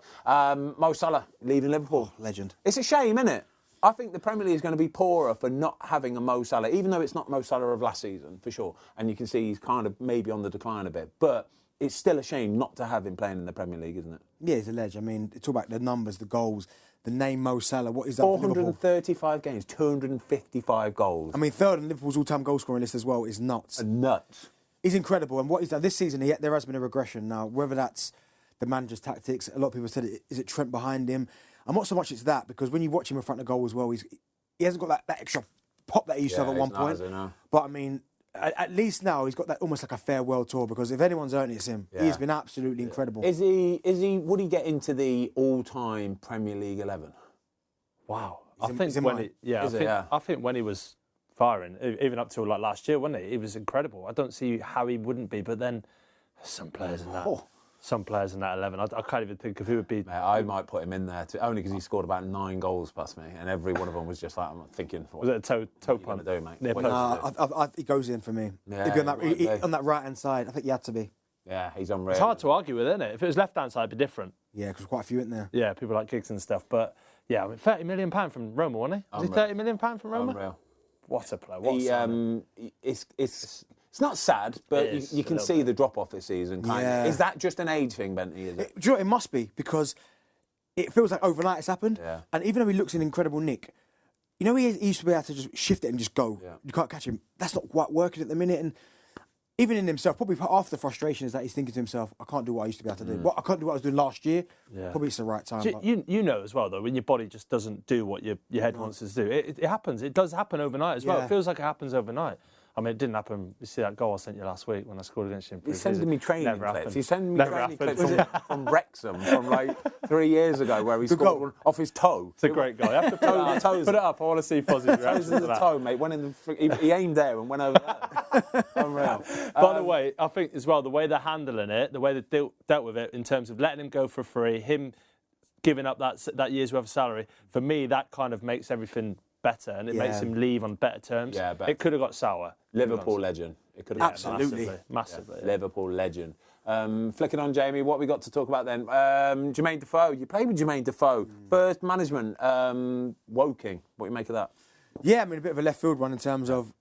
Mo Salah leaving Liverpool. Oh, legend. It's a shame, isn't it? I think the Premier League is going to be poorer for not having a Mo Salah, even though it's not Mo Salah of last season, for sure. And you can see he's kind of maybe on the decline a bit. But it's still a shame not to have him playing in the Premier League, isn't it? Yeah, he's a legend. I mean, talk about the numbers, the goals, the name Mo Salah. What is that? 435 games, 255 goals. I mean, third on Liverpool's all-time goal-scoring list as well is nuts. Nuts. He's incredible. And what he's done this season, there has been a regression now. Whether that's the manager's tactics, a lot of people said, is it Trent behind him? And not so much it's that, because when you watch him in front of goal as well, he hasn't got that extra pop that he used to have at one point. But I mean, at least now he's got that almost like a farewell tour, because if anyone's earned it, it's him. Yeah. He's been absolutely incredible. Would he get into the all-time Premier League 11? Wow. I think when he was firing, even up till like last year, wasn't he? He was incredible. I don't see how he wouldn't be, but then some players in that. Some players in that 11. I can't even think of who would be. Mate, I might put him in there, only because he scored about 9 goals past me, and every one of them was just like, I'm thinking, was it a toe punt? Do, mate? Yeah, he goes in for me. Yeah, he'd be on that right-hand side. I think he had to be. Yeah, he's unreal. It's hard to argue with, isn't it? If it was left-hand side, it'd be different. Yeah, because quite a few in there. Yeah, people like Giggs and stuff. But, yeah, I mean, £30 million from Roma, wasn't he? Was he £30 million from Roma? Unreal. What a player. It's not sad, but you can see the drop-off this season, kind of. Is that just an age thing, Bentley, is it? Do you know what? It must be, because it feels like overnight it's happened. Yeah. And even though he looks in incredible nick, you know, he used to be able to just shift it and just go. Yeah. You can't catch him. That's not quite working at the minute. And even in himself, probably after the frustration is that he's thinking to himself, I can't do what I used to be able to do. I can't do what I was doing last year. Yeah. Probably it's the right time. You know as well, though, when your body just doesn't do what your head wants it to do. It happens. It does happen overnight as well. It feels like it happens overnight. I mean, it didn't happen. You see that goal I sent you last week when I scored against you? He's sending me training clips. He's sending me training clips from Wrexham from like 3 years ago where he scored off his toe. It's a great goal. You have to put it up. I want to see Fozzy's reaction to that. Toe, mate. He aimed there and went over there. Unreal. By the way, I think as well, the way they're handling it, the way they dealt with it in terms of letting him go for free, him giving up that year's worth of salary, for me, that kind of makes everything better and it makes him leave on better terms. Yeah, it could have got sour. Liverpool legend. It could have absolutely massively. Yeah. Liverpool legend. Flicking on Jamie, what we got to talk about then? Jermaine Defoe. You played with Jermaine Defoe. First management. Woking. What do you make of that? Yeah, I mean a bit of a left field one in terms of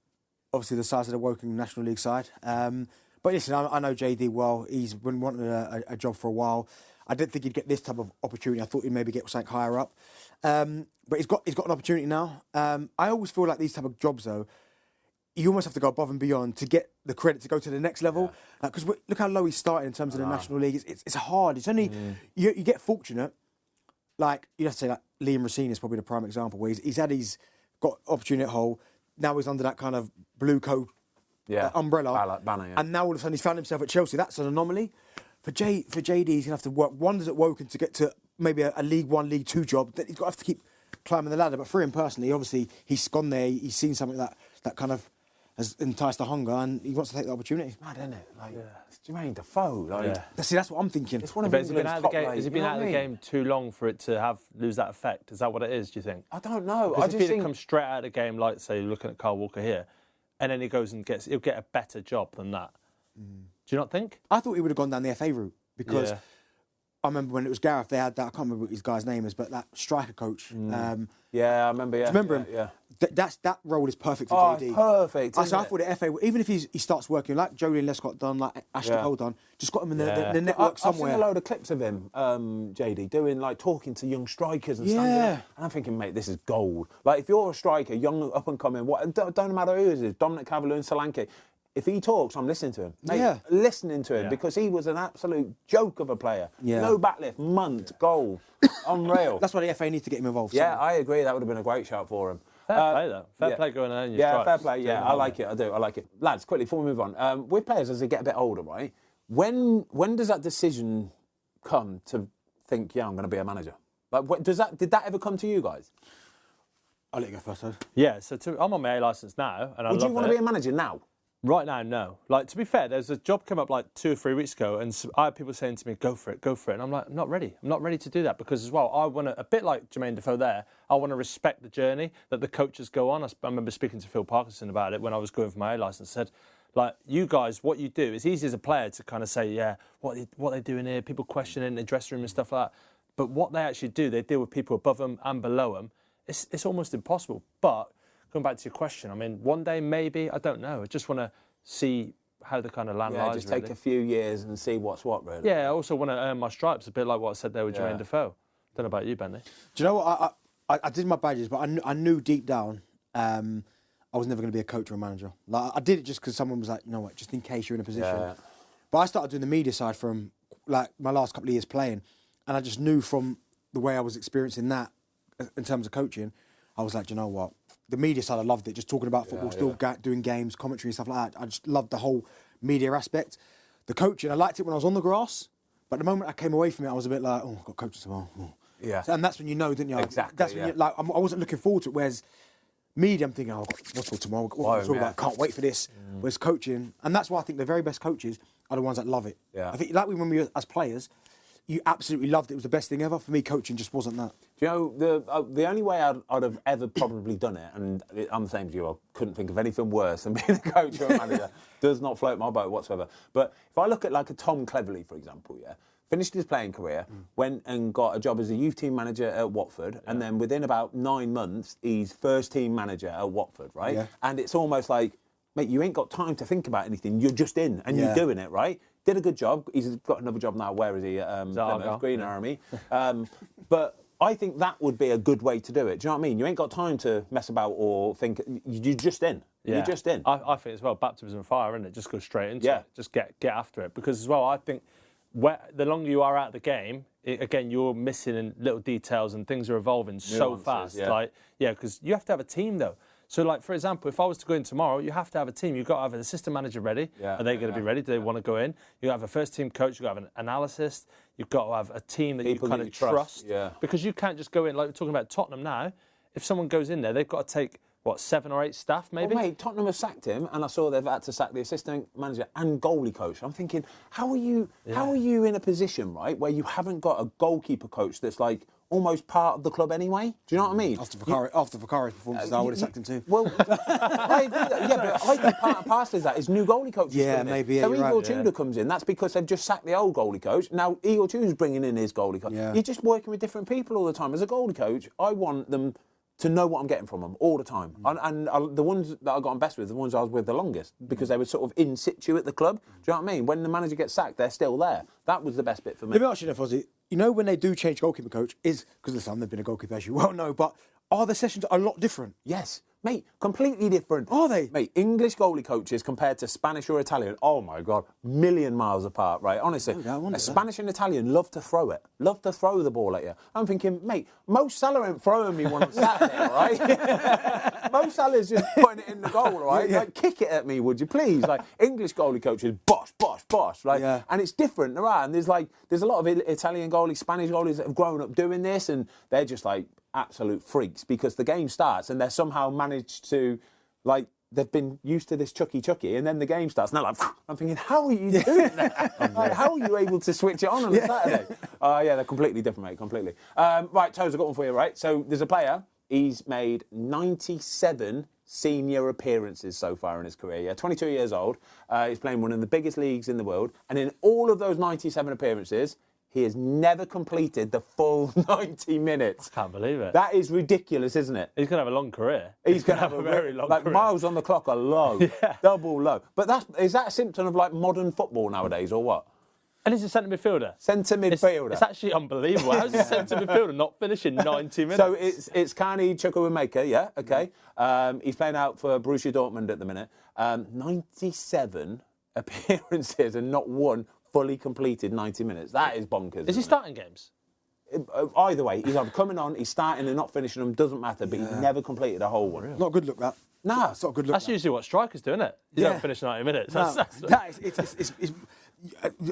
obviously the size of the Woking National League side. But listen, I know JD well. He's been wanting a job for a while. I didn't think he'd get this type of opportunity. I thought he'd maybe get something higher up. But he's got an opportunity now. I always feel like these type of jobs, though, you almost have to go above and beyond to get the credit to go to the next level. Because look how low he started in terms of the National League. It's hard. It's only you get fortunate. Like you have to say, like Liam Racine is probably the prime example where he's got opportunity at Hull. Now he's under that kind of blue coat umbrella, banner, and now all of a sudden he's found himself at Chelsea. That's an anomaly. For JD, he's gonna have to work wonders at Woking to get to maybe a League One, League Two job. He's got to have to keep climbing the ladder. But for him personally, obviously he's gone there. He's seen something that kind of has enticed the hunger, and he wants to take the opportunity. It's mad, isn't it? Like, it's Jermaine Defoe. See, that's what I'm thinking. It's one of Has England's top game? Has he been out of the game too long for it to lose that effect? Is that what it is, do you think? I don't know. Because if he'd come straight out of the game, like, say, looking at Kyle Walker here, and then he goes and he'll get a better job than that. Do you not think? I thought he would have gone down the FA route because I remember when it was Gareth, they had that, I can't remember what his guy's name is, but that striker coach. Yeah, I remember. Yeah. Do you remember him? Yeah. That role is perfect for JD. It's perfect. I thought the FA, even if he starts working like Joleon Lescott done, like Ashley Cole done, just got him in the network somewhere. I've seen a load of clips of him, JD, doing like talking to young strikers and stuff. And I'm thinking, mate, this is gold. Like if you're a striker, young up and coming, don't matter who it is, Dominic Calvert-Lewin, Solanke. If he talks, I'm listening to him. Mate, listening to him because he was an absolute joke of a player. Yeah. No backlift, goal, unreal. That's why the FA needs to get him involved. Yeah, I agree. That would have been a great shout for him. Fair play, though. Fair play going on in your stripes. Fair play. Yeah, I like it. I do. I like it. Lads, quickly before we move on, with players as they get a bit older, right? When does that decision come to think, I'm going to be a manager? Like, did that ever come to you guys? I'll let you go first, though. Yeah. So I'm on my A licence now, and I love it. Would you want to be a manager now? Right now, no. Like, to be fair, there's a job come up like 2 or 3 weeks ago, and I had people saying to me, go for it. And I'm like, I'm not ready. I'm not ready to do that because, as well, I want to, a bit like Jermaine Defoe there, I want to respect the journey that the coaches go on. I remember speaking to Phil Parkinson about it when I was going for my A licence. Said, like, you guys, what you do, it's easy as a player to kind of say, what they're doing here, people questioning in the dressing room and stuff like that. But what they actually do, they deal with people above them and below them. It's almost impossible. But going back to your question, I mean, one day maybe, I don't know. I just want to see how the kind of land lies. Just take a few years and see what's what, really. Yeah, I also want to earn my stripes, a bit like what I said there with Jermaine Defoe. Don't know about you, Benny. Do you know what? I did my badges, but I knew deep down I was never going to be a coach or a manager. Like I did it just because someone was like, you know what, just in case you're in a position. Yeah. But I started doing the media side from like my last couple of years playing, and I just knew from the way I was experiencing that in terms of coaching, I was like, you know what? The media side, I loved it. Just talking about football, still doing games, commentary and stuff like that. I just loved the whole media aspect. The coaching, I liked it when I was on the grass, but the moment I came away from it, I was a bit like, I've got coaches tomorrow. Yeah. So, and that's when you know, didn't you? Exactly. That's when I wasn't looking forward to it. Whereas media, I'm thinking, what's for tomorrow? What's all about? Can't wait for this. Whereas coaching, and that's why I think the very best coaches are the ones that love it. Yeah. I think like when we were as players, you absolutely loved it. It was the best thing ever. For me, coaching just wasn't that. Do you know, the only way I'd have ever probably done it, and I'm the same as you, I couldn't think of anything worse than being a coach or a manager, does not float my boat whatsoever. But if I look at like a Tom Cleverley, for example, finished his playing career, went and got a job as a youth team manager at Watford, and then within about 9 months, he's first team manager at Watford, right? Yeah. And it's almost like, mate, you ain't got time to think about anything. You're just in, and you're doing it, right? Did a good job. He's got another job now. Where is he? Green Army. But I think that would be a good way to do it. Do you know what I mean? You ain't got time to mess about or think. You're just in. You're just in. I think as well, baptism of fire, isn't it? Just go straight into it. Just get after it. Because as well, I think the longer you are out of the game, again, you're missing in little details and things are evolving so fast. Because you have to have a team though. So, like, for example, if I was to go in tomorrow, you have to have a team. You've got to have an assistant manager ready. Are they going to be ready? Do they want to go in? You have a first-team coach. You've got to have an analyst. You've got to have a team that you kind of trust. Because you can't just go in, like we're talking about Tottenham now. If someone goes in there, they've got to take, 7 or 8 staff, maybe? Well, mate, Tottenham have sacked him, and I saw they've had to sack the assistant manager and goalie coach. I'm thinking, how are you in a position, right, where you haven't got a goalkeeper coach that's, like, almost part of the club anyway? Do you know what I mean? After Vicari's performances, I would have sacked him too. Well, I agree but I think part and parcel of that is new goalie coaches. Maybe. So Igor right, Tudor comes in. That's because they've just sacked the old goalie coach. Now Igor Tudor's bringing in his goalie coach. You're just working with different people all the time. As a goalie coach, I want them to know what I'm getting from them all the time. And the ones that I got on best with, the ones I was with the longest, because they were sort of in situ at the club. Do you know what I mean? When the manager gets sacked, they're still there. That was the best bit for me. Let me ask you, Fozzy. You know, when they do change goalkeeper coach, because listen, they've been a goalkeeper, as you well know, but are the sessions a lot different? Yes. Mate, completely different. Are they? Mate, English goalie coaches compared to Spanish or Italian, oh my God, million miles apart, right? Honestly, Spanish and Italian love to throw it, love to throw the ball at you. I'm thinking, mate, Mo Salah ain't throwing me one on Saturday, all right? Mo Salah's just putting it in the goal, all right? Like, kick it at me, would you please? Like, English goalie coaches, bosh, like, and it's different, right? And there's a lot of Italian goalies, Spanish goalies that have grown up doing this, and they're just like absolute freaks because the game starts and they're somehow managed to, like, they've been used to this chucky, and then the game starts and they're like, I'm thinking, how are you doing that? Like, how are you able to switch it on a Saturday? They're completely different, mate, completely. Right, Tozer, I've got one for you, right? So there's a player, he's made 97 senior appearances so far in his career. 22 years old. He's playing one of the biggest leagues in the world. And in all of those 97 appearances, he has never completed the full 90 minutes. I can't believe it. That is ridiculous, isn't it? He's going to have a long career. He's going to have a very long career. Like, miles on the clock are low, double low. But is that a symptom of, like, modern football nowadays, or what? And he's a centre midfielder. Centre midfielder. It's actually unbelievable. How's a centre midfielder not finishing 90 minutes? So it's Carney Chukwuemeka, yeah, okay. He's playing out for Borussia Dortmund at the minute. 97 appearances and not one fully completed 90 minutes. That is bonkers. Is he starting games? Either way, he's either coming on, he's starting and not finishing them, doesn't matter, but he's never completed a whole one. Not a good look, that. No. It's not a good look. That's usually what strikers do, isn't it? You don't finish 90 minutes. No, it's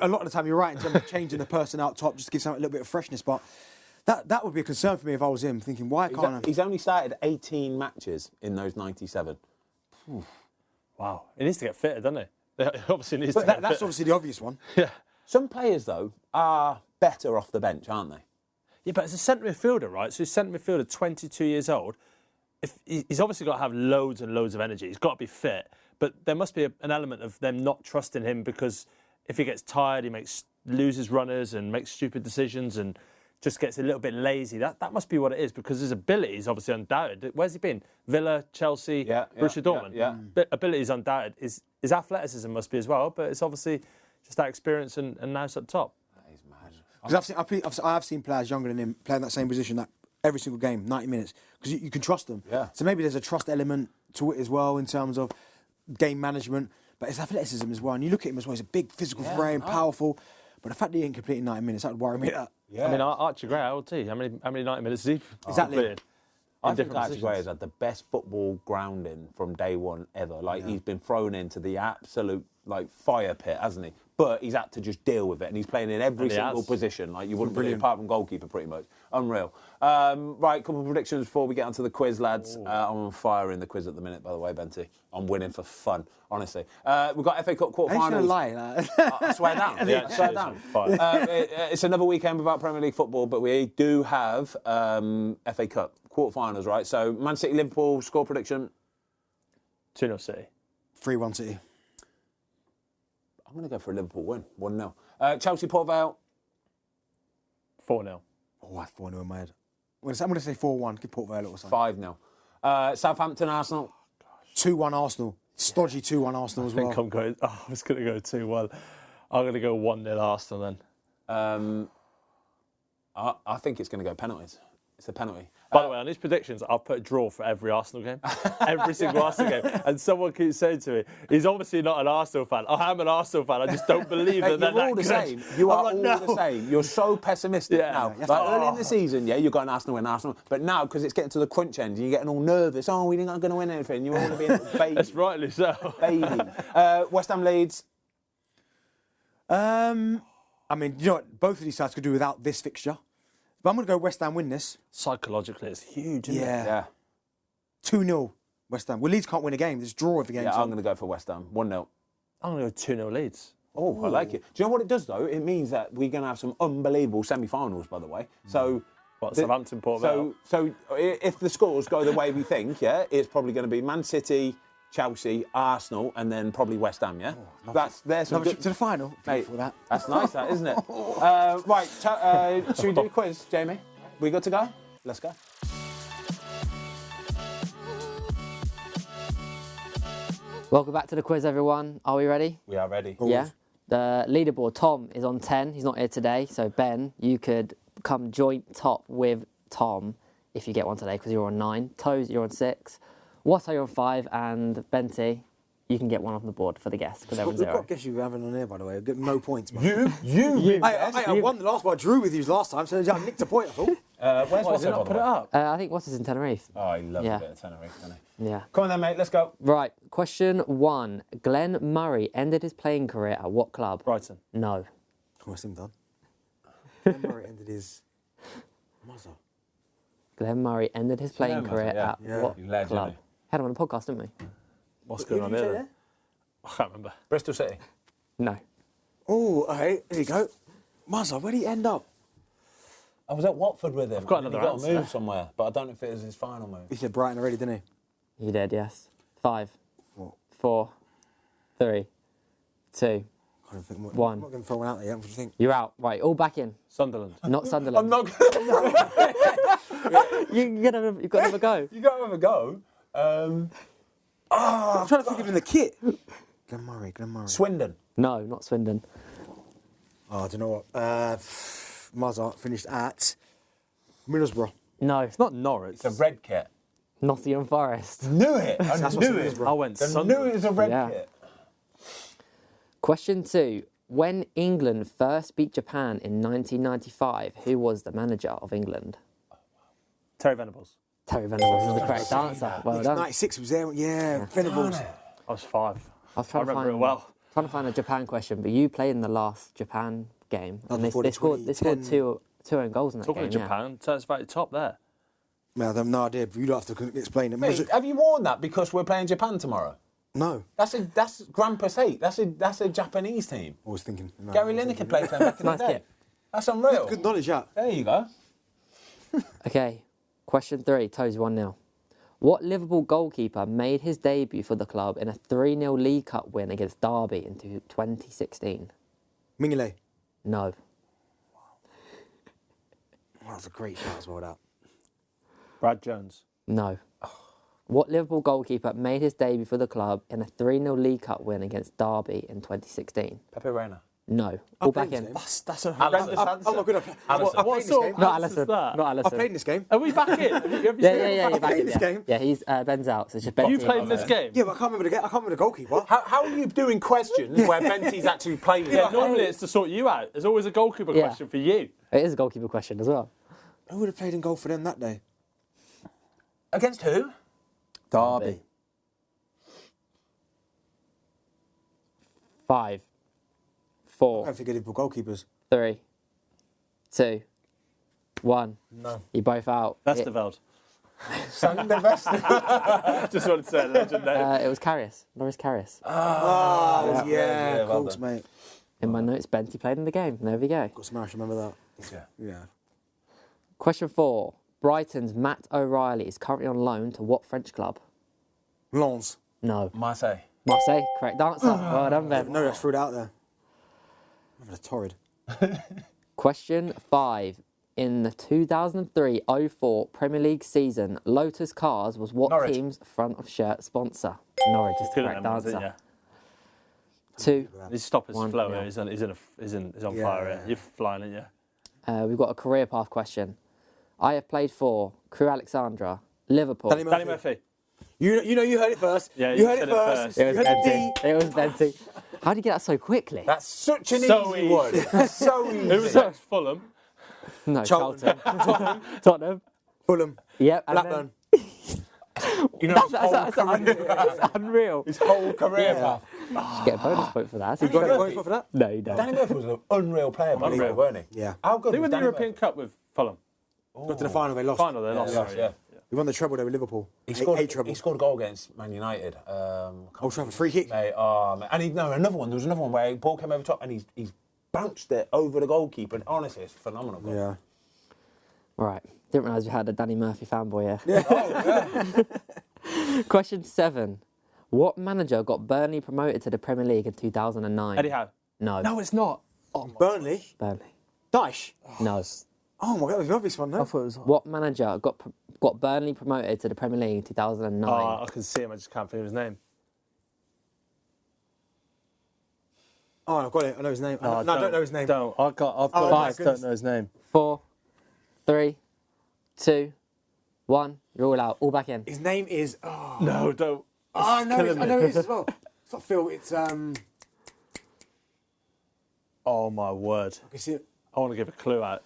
a lot of the time you're right in terms of changing the person out top just to give something a little bit of freshness, but that would be a concern for me if I was him, thinking, why can't I? He's only started 18 matches in those 97. Wow. He needs to get fitter, doesn't he? Obviously needs but that's obviously the obvious one. Yeah. Some players, though, are better off the bench, aren't they? Yeah, but as a centre midfielder, right? So he's centre midfielder, 22 years old. He's obviously got to have loads and loads of energy. He's got to be fit. But there must be an element of them not trusting him because if he gets tired, he loses runners and makes stupid decisions and just gets a little bit lazy. That must be what it is because his ability is obviously undoubted. Where's he been? Villa, Chelsea, Borussia Dortmund. But ability is undoubted. His athleticism must be as well, but it's obviously just that experience and now it's up top. That is mad. Because I've seen players younger than him playing that same position that every single game, 90 minutes, because you can trust them. Yeah. So maybe there's a trust element to it as well in terms of game management, but it's athleticism as well. And you look at him as well, he's a big physical frame, powerful, but the fact that he ain't completing 90 minutes, that would worry me. Yeah. I mean, Archie Gray, how old is he? How many 90 minutes is he? Exactly. I think Archie Gray has had the best football grounding from day one ever. Like, he's been thrown into the absolute, like, fire pit, hasn't he? But he's had to just deal with it, and he's playing in every single position. Like, you wouldn't believe, apart from goalkeeper, pretty much. Unreal. Right, couple of predictions before we get onto the quiz, lads. I'm on fire in the quiz at the minute, by the way, Benty. I'm winning for fun, honestly. We've got FA Cup quarterfinals. Ain't lie. I swear down. I swear down. It's another weekend without Premier League football, but we do have FA Cup quarterfinals, right? So, Man City, Liverpool, score prediction? 2-0 City. 3-1 City. I'm going to go for a Liverpool win, 1-0. Chelsea, Port Vale? 4-0. Oh, that's 4-0 in my head. I'm going to say 4-1. Give Port Vale or something. 5-0. Southampton, Arsenal? 2-1 Arsenal. Stodgy 2-1 Arsenal as well. I was going to go 2-1. I'm going to go 1-0 Arsenal then. I think it's going to go penalties. It's a penalty. By the way, on his predictions, I've put a draw for every Arsenal game. Every single Arsenal game. And someone keeps saying to me, he's obviously not an Arsenal fan. I am an Arsenal fan. I just don't believe that they're You're all that the good. same. You are I'm all like, the no. same. You're so pessimistic now. Like early in the season, you're going Arsenal win, Arsenal. But now, because it's getting to the crunch end, you're getting all nervous. Oh, we're not going to win anything. You're all being baby. That's rightly so. Baby. West Ham Leeds. I mean, you know what? Both of these sides could do without this fixture. But I'm going to go West Ham win this. Psychologically, it's huge, isn't it? Yeah. 2-0 West Ham. Well, Leeds can't win a game. Just draw every game. Yeah, so I'm going to go for West Ham. 1-0. I'm going to go 2-0 Leeds. Oh, I like it. Do you know what it does, though? It means that we're going to have some unbelievable semi-finals, by the way. So... What, Southampton, Port Vale? So if the scores go the way we think, yeah, it's probably going to be Man City, Chelsea, Arsenal, and then probably West Ham, yeah? There's some Another good... trip to the final. Mate, For that. that's nice, that, isn't it? Right, should we do a quiz, Jamie? We good to go? Let's go. Welcome back to the quiz, everyone. Are we ready? We are ready. Yeah. The leaderboard, Tom is on 10. He's not here today. So, Ben, you could come joint top with Tom if you get one today because you're on 9. Toes, you're on 6. Watto, you're on 5. And Benty, you can get one off the board for the guests because they're on We've 0. got to guess you having on here, by the way. I've got no points, man. You. I won the last one. I drew with you last time, so I nicked a point, I thought. Where's Why did you Watto, not put it by the way? up? I think Watto's in Tenerife. Oh, he loves Yeah. a bit of Tenerife, doesn't he? Yeah. Come on then, mate, let's go. Right. Question 1. Glenn Murray ended his playing career at what club? Brighton. No. Oh, it's him done. Remember it ended his mother. Glenn Murray ended his playing Murray, career yeah. at Yeah. what He's legend, club? isn't Had him on the podcast, didn't we? What's going on here then? I can't remember. Bristol City. No. Oh, okay, here you go. Muzza, where'd he end up? I was at Watford with him. I've got and another he got a move answer. somewhere, but I don't know if it was his final move. He said Brighton already, didn't he? He did, yes. 5, What? 4, 3, 2. I don't think One. I'm not going to throw one out there yet. What do you think? You're out. Right, all back in. Sunderland. Not Sunderland. I'm not. You've got another go. You got to have a go. I'm trying to think of in the kit. Glenn Murray. Swindon. No, not Swindon. Oh, I don't know what. Muzza finished at Middlesbrough. No, It's not Norwich. It's a red kit. Nottingham Forest. Knew it. I That's knew what's it. Middlesbrough. I went I knew Sunderland. it was a red Yeah. kit. Question 2. When England first beat Japan in 1995, who was the manager of England? Terry Venables. Terry Venables was the correct answer. Well done. 96 was there. Yeah, Venables. I was 5. I was trying to remember find it well. Trying to find a Japan question, but you played in the last Japan game, and before they the scored 2010. two own goals in that Talking game. of Japan, turns about the top there. Man, I have no idea. But you'd have to explain it. Mate, have you worn that because we're playing Japan tomorrow? No. That's Grand Passate. That's a Japanese team. I was thinking. No, Gary Lineker played for them back in the Nice day. kit. That's unreal. Good knowledge, yeah. There you go. Yeah. Okay, question 3. Toes 1-0. What Liverpool goalkeeper made his debut for the club in a 3-0 League Cup win against Derby in 2016? Mingele. No. That was a great shot as well, that. Brad Jones. No. What Liverpool goalkeeper made his debut for the club in a 3-0 League Cup win against Derby in 2016? Pepe Reina. No. All back played in. this That's a Alisson. horrendous I'm answer. not good at Alisson. I played What this sort game. of Not answer is Alisson. that? Not I Alisson. played in this game. Are we back in? Have you Yeah, seen you're back played in. this Yeah, game. yeah, he's Ben's out, so it's just Ben. You played in this game? Yeah, but I can't remember the goalkeeper. How are you doing questions where Benty's actually playing? Yeah, normally it's to sort you out. There's always a goalkeeper Yeah. question for you. It is a goalkeeper question as well. Who would have played in goal for them that day? Against who? Derby. 5, I 4, don't think of Liverpool goalkeepers. 3, 2, 1. No. You're both out. Westerveld. Sander Just wanted to say a legend name. It was Karius. Loris Karius. Oh, yeah, yeah, of well course, done. mate. In my notes, Benty played in the game. There we go. Got smashed, remember that? Yeah. Yeah. Question 4. Brighton's Matt O'Reilly is currently on loan to what French club? Lens. No. Marseille. Marseille. Correct answer. Well done, Ben. No, that's threw it out there. That's torrid. Question 5. In the 2003-04 Premier League season, Lotus Cars was what Norwich. team's front of shirt sponsor? Norwich is the Good at correct them, didn't answer. you? 2. His stopper's 1-0. flowing. He's on fire. Yeah. You're flying, aren't you? We've got a career path question. I have played for Crew Alexandra, Liverpool. Danny Murphy. You heard it first. Yeah, you you heard said it it first. first. It was You heard Benty. It was Benty. How did you get that so quickly? That's such an So easy easy. one. That's so easy. Who was that? Fulham. No, Charlton. Charlton. Tottenham. Fulham. Yep. and Blackburn. You know, That's unreal. his whole career path. You get a bonus point for that. You got a bonus point for that? No, you don't. Danny Murphy was an unreal player, by the way, weren't he? Yeah. How good They was won the Danny European Murphy? Cup with Fulham. Got to the final, they lost. Final, they lost. Yeah. We won the treble there with Liverpool. He scored, eight treble. he scored a goal against Man United. Old Trafford, free kick. Mate, and another one. There was another one where the ball came over top and he's bounced it over the goalkeeper. And honestly, it's phenomenal. Goal. Yeah. Right. Didn't realise we had a Danny Murphy fanboy here. Oh, yeah. Question 7. What manager got Burnley promoted to the Premier League in 2009? Eddie Howe. No. No, it's not. Burnley. Burnley. Dyche. No. Oh my God, that was an obvious one, no? I thought it was. What manager got Burnley promoted to the Premier League in 2009? Oh, I can see him. I just can't think of his name. Oh, I've got it. I know his name. I don't know his name. Don't. I've got my it. I just goodness. don't know his name. 4, 3, 2, 1. You're all out. All back in. His name is. Oh, No, don't. I know killing it me. is as well. It's not Phil. It's Oh my word! I can see it. I want to give a clue out.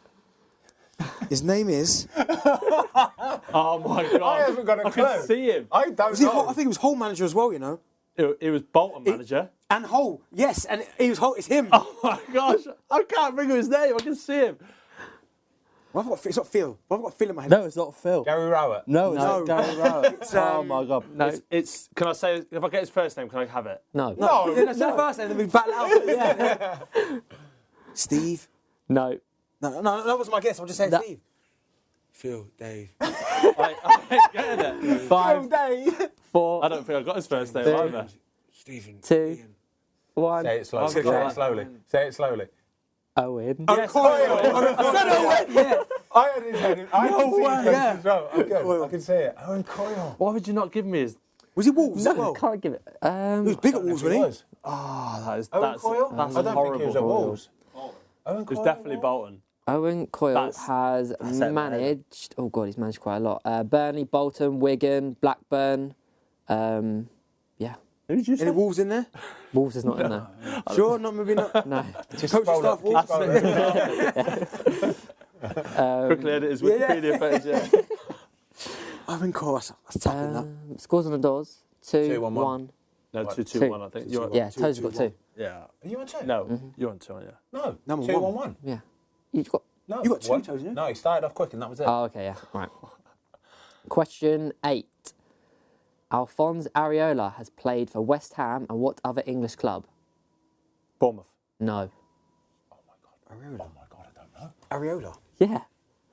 His name is. Oh my god! I haven't got a I clue. can see him. I don't Was he know. Hull? I think it was Hull manager as well. You know. It was Bolton manager. And Hull. Yes, and he was Hull. It's him. Oh my gosh! I can't think of his name. I can see him. Well, it's not Phil. I've got Phil in my head. No, it's not Phil. Gary Rowett. No, it's No. not Gary Rowett. Oh um, my god! no. It's. Can I say if I get his first name? Can I have it? No. No, no, it's the first name. Then we battle it out. Yeah. Steve. No. No, that was my guess. I'm just saying That- Steve. Phil, Dave. I ain't getting it. 5, Dave. 4, I don't think I got his first name Two. either. Stephen. 2, Ian. 1. Say it slowly. I've Say got it slowly. Say it slowly. Owen. Yes, Coyle. Yeah. I had his head. I can see his face yeah. as well. Okay, Coyle. I can see it. Owen Coyle. Why would you not give me his? Was he Wolves No, as well? can't give it. He was big at Wolves, He wasn't he? was. Oh, that's Coyle? that's I don't horrible. think he was at Wolves. Owen It was Coyle? definitely Bolton. Owen Coyle That's it, managed. Oh God, he's managed quite a lot. Burnley, Bolton, Wigan, Blackburn. Yeah, Who did you say? Any Wolves in there? Wolves is not in there. Sure, not maybe not. No. Just Coach scroll staff up, Wolves. keep scrolling. Quickly edit his Wikipedia page. Yeah. Owen Coyle, that's tapping that. Scores on the doors. 2, 2-1-1. 1. No, What? 2-2-1. I think. You're, Yeah, Two, Tozer two, got one. 2. yeah. Are you on two? No, you're on 2, aren't you? No. Number 2-1-1. Yeah. You've got. No. You got two one. toes, didn't you? No, he started off quick and that was it. Oh, okay, yeah. Right. Question 8. Alphonse Areola has played for West Ham and what other English club? Bournemouth. No. Areola. Oh my God, I don't know. Areola. Yeah.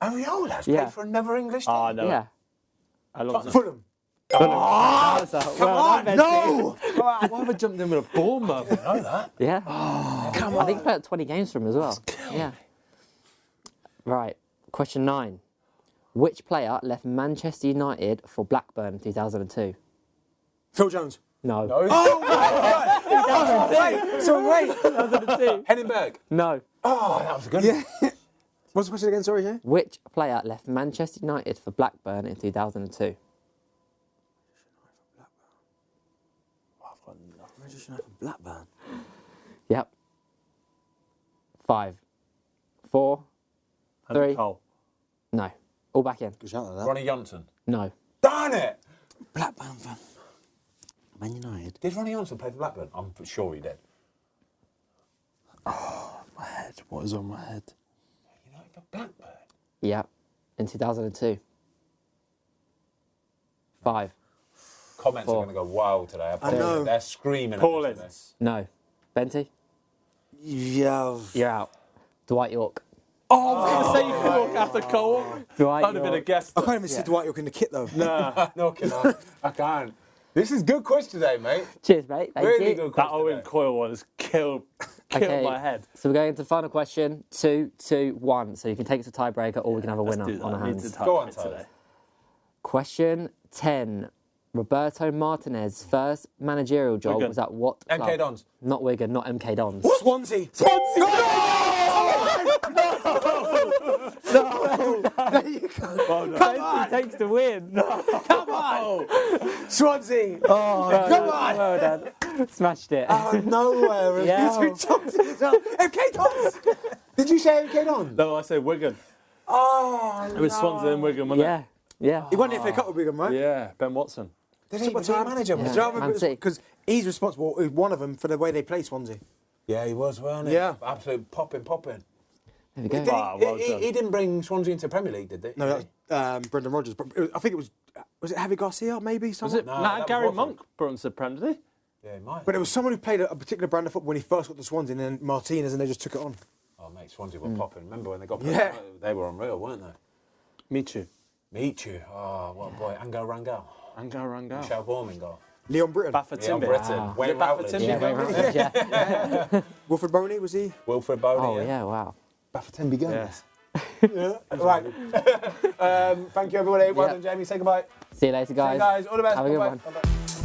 Areola's Yeah. played for another English team. Oh, I know. Yeah. How long? Fulham. Come on, No! Why have I jumped in with a Bournemouth? I know that. Yeah. Come on. I think he played 20 games for him as well. Yeah. Right. Question 9. Which player left Manchester United for Blackburn in 2002? Phil Jones. No. No. Wait. 2002. Henningberg. No. Oh, that was a good. Yeah. What's the question again? Sorry, yeah. Which player left Manchester United for Blackburn in 2002? Blackburn. Yep. 5, 4. Andy 3. Cole. No. All back in. Good shout at that. Ronnie Johnson. No. Darn it! Blackburn fan. Man United. Did Ronnie Johnson play for Blackburn? I'm sure he did. My head. What is on my head? United for Blackburn. Yep. In 2002. 5. Comments Four. are going to go wild today. I know. They're screaming. Paul at us today. Ince. No. Benty? Yeah. You're out. Dwight York. Oh, I was going to say York after Cole. Dwight That would have been a York. guess. I can't even see Dwight York in the kit though. Nah. No, can I? I can't. This is good quiz today, mate. Cheers, mate. Thank Really you. good quiz That Owen today. Coyle one has killed my head. So we're going into the final question. 2, 2, 1. So you can take it to tiebreaker or we can have a winner Do that. on the I need hands. to type Go on, it Tozer. today. Question 10. Roberto Martinez's first managerial job Wigan. was at what club? MK Dons. Not Wigan, not MK Dons. Swansea. Swansea! No, you can't. Come on. It takes to win. Come on. Swansea. Oh, Come on. Well done. Smashed it. Out of nowhere. Yeah. MK Dons. Did you say MK Dons? No, I say Wigan. Oh, It was Swansea and Wigan, wasn't Yeah. Yeah. He won the FA Cup with Wigan, right? it? Yeah, Ben Watson. Did he? What team manager was Yeah, Man City. because he's responsible, one of them, for the way they play Swansea. Yeah, he was, weren't he? Yeah. Absolute popping. There we Did go. Wow, well done. he didn't bring Swansea into Premier League, did he? No, that was Brendan Rodgers. But I think it was it Javi Garcia, maybe? Was Someone? it No, that was Gary Watford. Monk brought him to the Prem, did he? Yeah, he might. But it was someone who played a particular brand of football when he first got to Swansea, and then Martinez, and they just took it on. Oh, mate, Swansea were popping. Remember when they got Yeah. They were unreal, weren't they? Michu. Meet you. Oh, what a boy. Ango Rangel. Angar Rangal. Michel Vorm goal. Leon Britton. Leon Baffa Britton. Wow. Wayne Baffa Routledge. Timber. Yeah, very right. Yeah. Wilfred Boney, was he? Wilfred Boney. Oh, yeah, wow. Baffatembi Gomes. Yeah. Right. Thank you, everybody. Well done, Jamie. Say goodbye. See you later, See guys. you guys. All the best. Have a good Bye-bye. one. Bye-bye.